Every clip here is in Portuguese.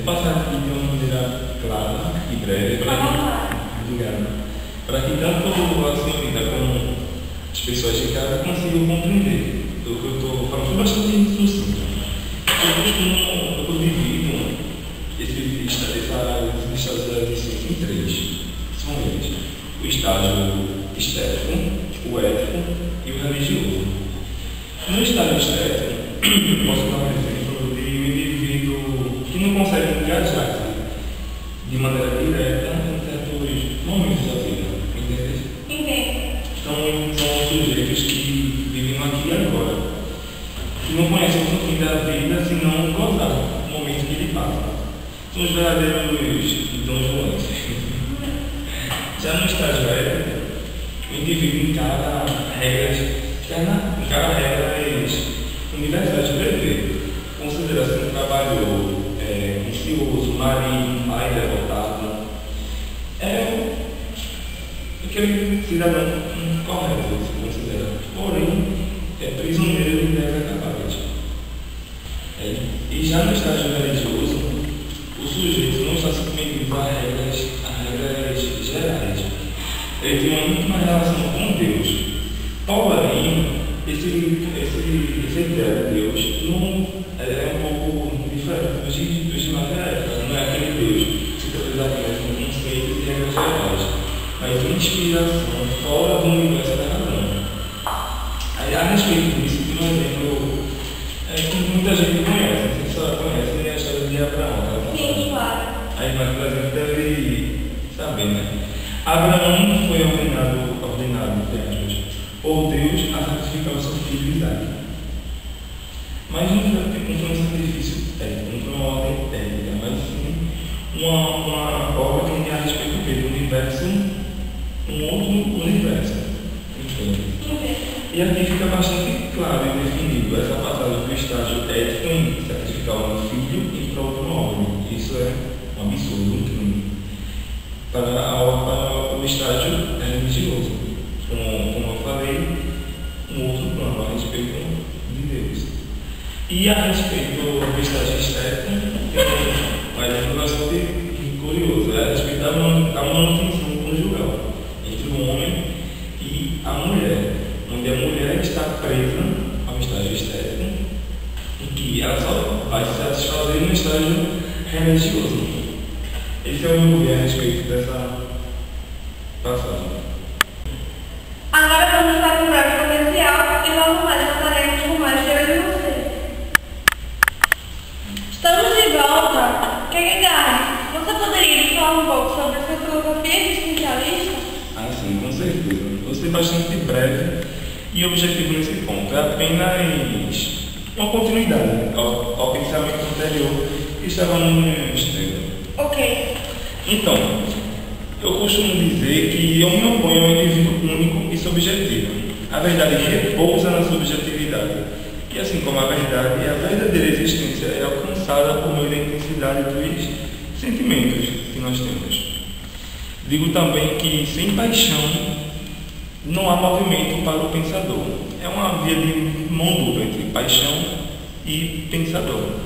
passar aqui de uma maneira clara e breve para que tanto a senhorita como as pessoas de casa consigam compreender o que eu estou falando. Foi bastante sucinto. Eu divido esse estágio da licença em três. São eles: o estágio estético, o ético e o religioso. No estágio estético, posso dar um exemplo de um indivíduo que não consegue engajar de maneira direta em certos momentos da vida. Entende? São sujeitos que vivem aqui e agora, que não conhecem o fim da vida senão gozar do momento que ele passa. São os verdadeiros Dom Joões. Já no estágio ético, o indivíduo encara regras universais de viver. Considera-se um trabalhador ansioso, marinho, pai derrotado. É aquele cidadão correto, se considera. Porém, é prisioneiro e deve acabar. E já no estágio religioso, o sujeito não está submetido a regras gerais. Ele tem uma íntima relação com Deus. Porém, essa ideia de Deus não é um pouco diferente dos de matéria. Não é aquele Deus que se traduz apenas com conceitos e regras gerais, mas inspiração fora do universo da razão. A respeito disso, tem um exemplo que muita gente conhece, a gente só conhece a história de Abraão. Sim, claro. Aí, mas por exemplo, deve saber, né? Abraão foi ordenado por Deus a sacrificar o seu filho Isaac. Mas não foi um sacrifício técnico, não foi uma ordem técnica, mas sim uma ordem a respeito do universo, um outro universo. Entende? E aqui fica bastante claro e definido essa passagem do estágio ético em sacrificar um filho em prol de uma ordem. Isso é um absurdo, um crime. Para o estágio religioso, como eu falei, um outro plano a respeito de Deus. E a respeito do estágio estético, tem um exemplo bastante curioso, é a respeito da manutenção conjugal entre o homem e a mulher, onde a mulher está presa ao estágio estético, em que ela só vai se satisfazer no estágio religioso. Esse é o meu ver a respeito dessa passagem. Agora vamos para o breve comercial e logo mais voltaremos com mais cheiro de você. Estamos de volta. Kierkegaard, você poderia nos falar um pouco sobre a sua filosofia existencialista? Ah, sim, com certeza. Vou ser bastante breve e objetivo nesse ponto. É apenas uma continuidade ao pensamento anterior que estava no extremo. Ok. Então, eu costumo dizer que eu me oponho ao indivíduo único e subjetivo. A verdade repousa na subjetividade. E assim como a verdade, a verdadeira existência é alcançada por meio da intensidade dos sentimentos que nós temos. Digo também que sem paixão não há movimento para o pensador. É uma via de mão dupla entre paixão e pensador.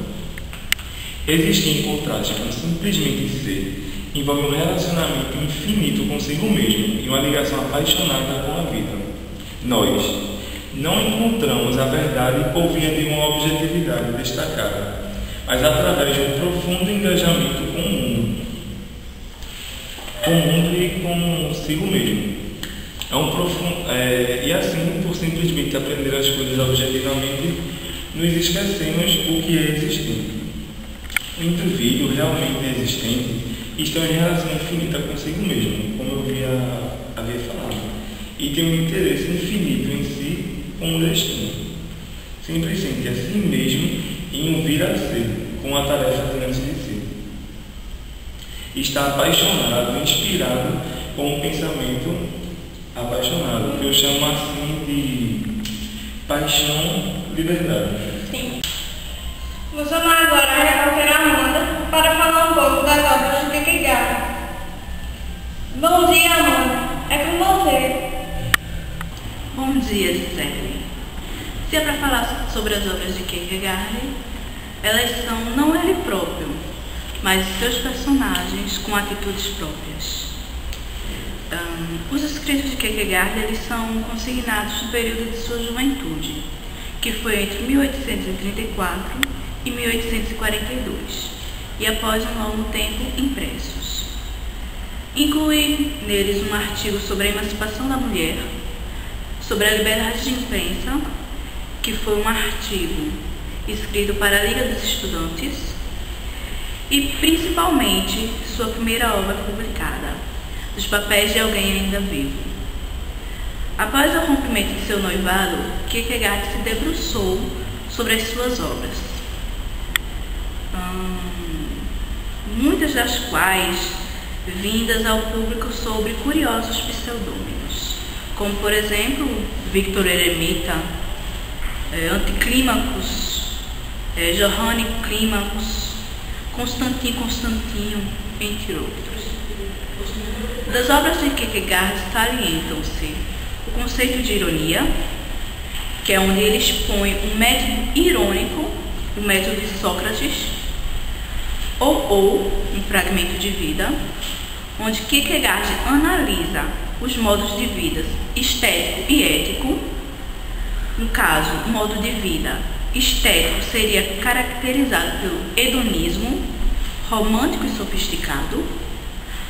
Existir em contraste com simplesmente ser envolve um relacionamento infinito consigo mesmo e uma ligação apaixonada com a vida. Nós não encontramos a verdade por via de uma objetividade destacada, mas através de um profundo engajamento com o mundo e consigo mesmo. E assim, por simplesmente aprender as coisas objetivamente, nos esquecemos o que é existente. O indivíduo realmente existente está em relação infinita consigo mesmo, como eu havia falado, e tem um interesse infinito em si com o destino. Sempre sente a si mesmo em um vir a ser, com a tarefa diante de si. Está apaixonado, inspirado com um pensamento apaixonado, que eu chamo assim de paixão de verdade. Sim. Vou chamar agora a repórter Amanda para falar um pouco das obras de Kierkegaard. Bom dia, Amanda. É com você. Bom dia, Gisele. Se é para falar sobre as obras de Kierkegaard, elas são não ele próprio, mas seus personagens com atitudes próprias. Os escritos de Kierkegaard eles são consignados no período de sua juventude, que foi entre 1834 e 1842, e após um longo tempo impressos. Inclui neles um artigo sobre a emancipação da mulher, sobre a liberdade de imprensa, que foi um artigo escrito para a Liga dos Estudantes, e principalmente sua primeira obra publicada, Os Papéis de Alguém Ainda Vivo. Após o rompimento de seu noivado, Kierkegaard se debruçou sobre as suas obras, muitas das quais vindas ao público sobre curiosos pseudônimos, como por exemplo Victor Eremita, Anticlímacos, Johann Clímacos, Constantinho, entre outros. Das obras de Kierkegaard salientam-se o conceito de ironia, que é onde ele expõe um método irônico, o método de Sócrates, ou um fragmento de vida, onde Kierkegaard analisa os modos de vida estético e ético. No caso, o modo de vida estético seria caracterizado pelo hedonismo, romântico e sofisticado,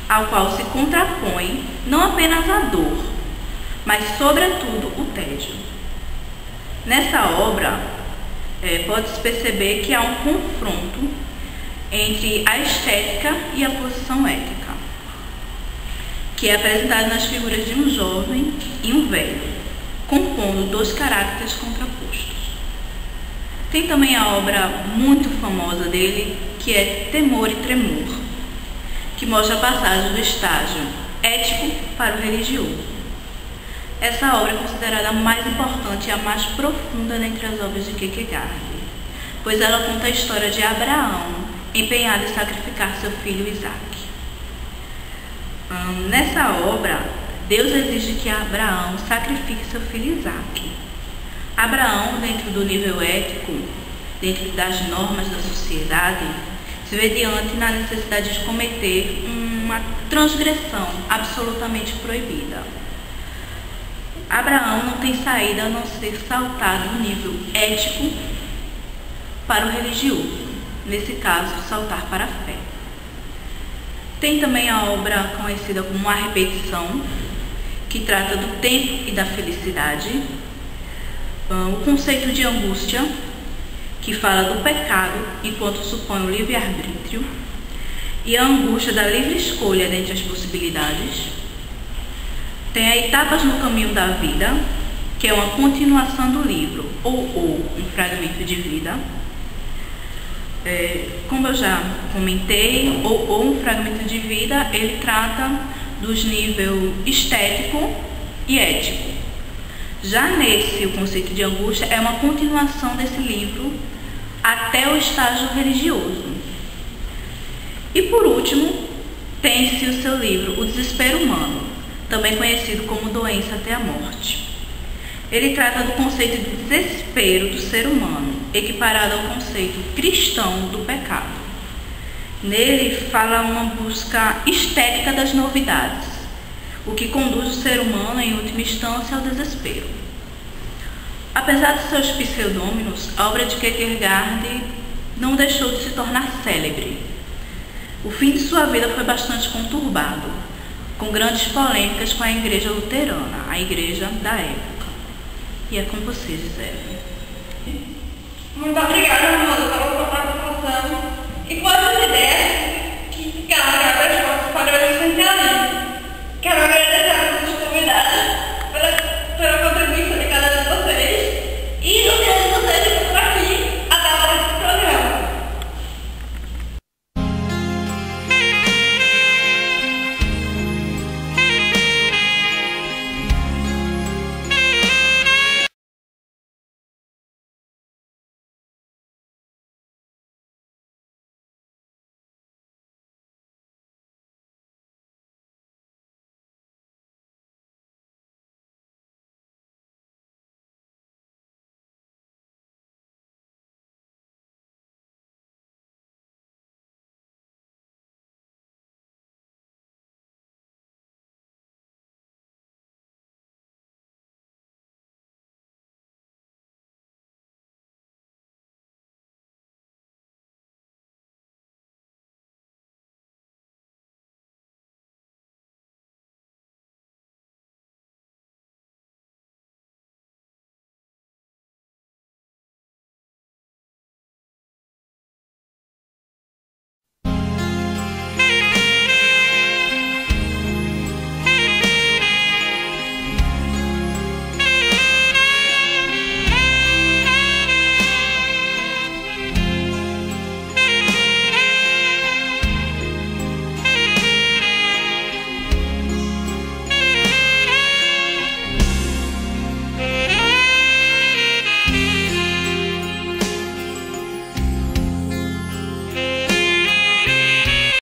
ao qual se contrapõe não apenas a dor, mas sobretudo o tédio. Nessa obra, pode-se perceber que há um confronto entre a estética e a posição ética, que é apresentado nas figuras de um jovem e um velho, compondo dois caracteres contrapostos. Tem também a obra muito famosa dele, que é Temor e Tremor, que mostra a passagem do estágio ético para o religioso. Essa obra é considerada a mais importante e a mais profunda dentre as obras de Kierkegaard, pois ela conta a história de Abraão, empenhado em sacrificar seu filho Isaac. Nessa obra, Deus exige que Abraão sacrifique seu filho Isaac. Abraão, dentro do nível ético, dentro das normas da sociedade, se vê diante na necessidade de cometer uma transgressão absolutamente proibida. Abraão não tem saída a não ser saltar do nível ético para o religioso, nesse caso, saltar para a fé. Tem também a obra conhecida como A Repetição, que trata do tempo e da felicidade, o conceito de angústia, que fala do pecado enquanto supõe o livre-arbítrio, e a angústia da livre escolha dentre as possibilidades. Tem a Etapas no Caminho da Vida, que é uma continuação do livro, ou um fragmento de vida. Como eu já comentei, ou um fragmento de vida, ele trata dos níveis estético e ético. Já nesse, o conceito de angústia é uma continuação desse livro até o estágio religioso. E por último, tem-se o seu livro O Desespero Humano, também conhecido como Doença até a Morte. Ele trata do conceito de desespero do ser humano, equiparado ao conceito cristão do pecado. Nele fala uma busca estética das novidades, o que conduz o ser humano, em última instância, ao desespero. Apesar de seus pseudônimos, a obra de Kierkegaard não deixou de se tornar célebre. O fim de sua vida foi bastante conturbado, com grandes polêmicas com a Igreja Luterana, a igreja da época. E é com vocês, Gisele. Muito obrigada, Amanda, pela sua participação e quais as ideias